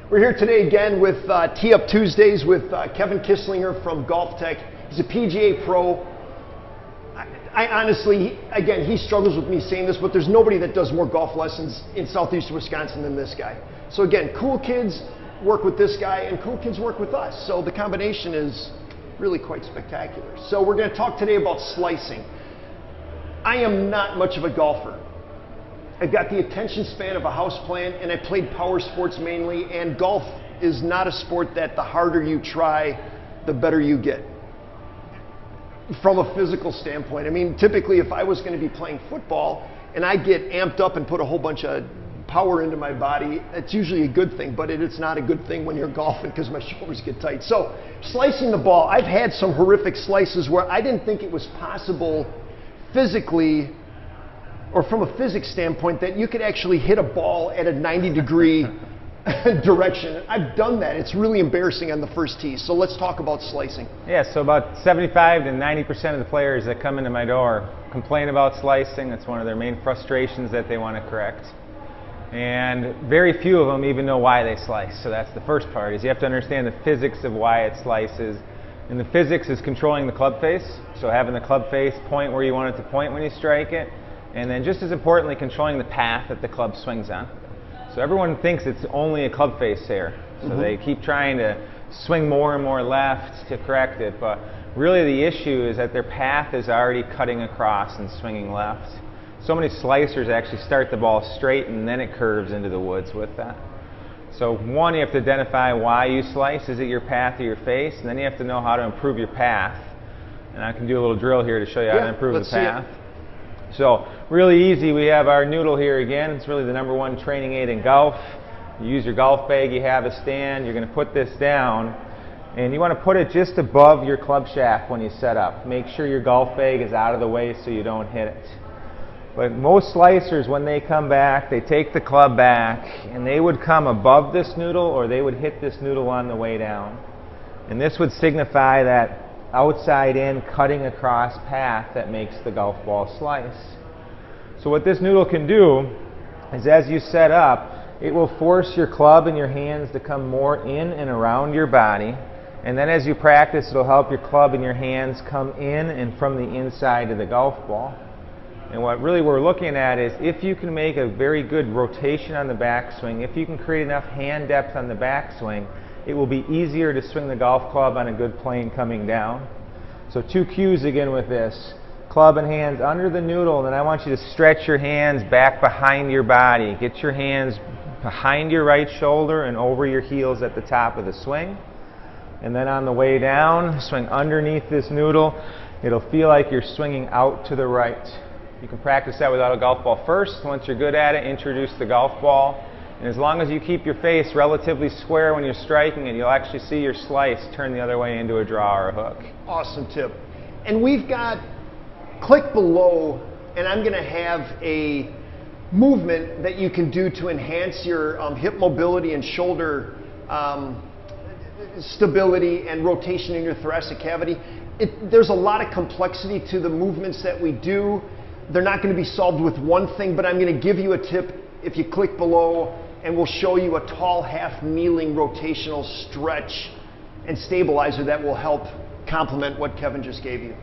We're here today again with Tee Up Tuesdays with Kevin Kisslinger from Golf Tech. He's a PGA pro. I honestly, again, he struggles with me saying this, but there's nobody that does more golf lessons in southeast Wisconsin than this guy. So again, cool kids work with this guy and cool kids work with us. So the combination is really quite spectacular. So we're going to talk today about slicing. I am not much of a golfer. I've got the attention span of a houseplant, and I played power sports mainly, and golf is not a sport that the harder you try, the better you get. From a physical standpoint, I mean, typically if I was going to be playing football and I get amped up and put a whole bunch of power into my body, it's usually a good thing, but it's not a good thing when you're golfing because my shoulders get tight. So slicing the ball, I've had some horrific slices where I didn't think it was possible physically or from a physics standpoint that you could actually hit a ball at a 90-degree direction. I've done that. It's really embarrassing on the first tee. So let's talk about slicing. Yeah, so about 75 to 90% of the players that come into my door complain about slicing. It's one of their main frustrations that they want to correct. And very few of them even know why they slice. So that's the first part, is you have to understand the physics of why it slices. And the physics is controlling the club face. So having the club face point where you want it to point when you strike it. And then just as importantly, controlling the path that the club swings on. So everyone thinks it's only a club face here. So they keep trying to swing more and more left to correct it. But really the issue is that their path is already cutting across and swinging left. So many slicers actually start the ball straight and then it curves into the woods with that. So one, you have to identify why you slice. Is it your path or your face? And then you have to know how to improve your path. And I can do a little drill here to show you how to improve the path. So really easy, we have our noodle here again. It's really the #1 training aid in golf. You use your golf bag, you have a stand, you're going to put this down, and you want to put it just above your club shaft when you set up. Make sure your golf bag is out of the way so you don't hit it. But most slicers, when they come back, they take the club back, and they would come above this noodle or they would hit this noodle on the way down. And this would signify that outside in cutting across path that makes the golf ball slice. So what this noodle can do is, as you set up, it will force your club and your hands to come more in and around your body, and then as you practice, it'll help your club and your hands come in and from the inside of the golf ball. And what really we're looking at is if you can make a very good rotation on the backswing, if you can create enough hand depth on the backswing, it will be easier to swing the golf club on a good plane coming down. So 2 cues again with this. Club and hands under the noodle, and then I want you to stretch your hands back behind your body. Get your hands behind your right shoulder and over your heels at the top of the swing. And then on the way down, swing underneath this noodle. It'll feel like you're swinging out to the right. You can practice that without a golf ball first. Once you're good at it, introduce the golf ball. And as long as you keep your face relatively square when you're striking it, you'll actually see your slice turn the other way into a draw or a hook. Awesome tip. And we've got, click below, and I'm going to have a movement that you can do to enhance your hip mobility and shoulder stability and rotation in your thoracic cavity. There's a lot of complexity to the movements that we do. They're not going to be solved with one thing, but I'm going to give you a tip if you click below, and we'll show you a tall half kneeling rotational stretch and stabilizer that will help complement what Kevin just gave you.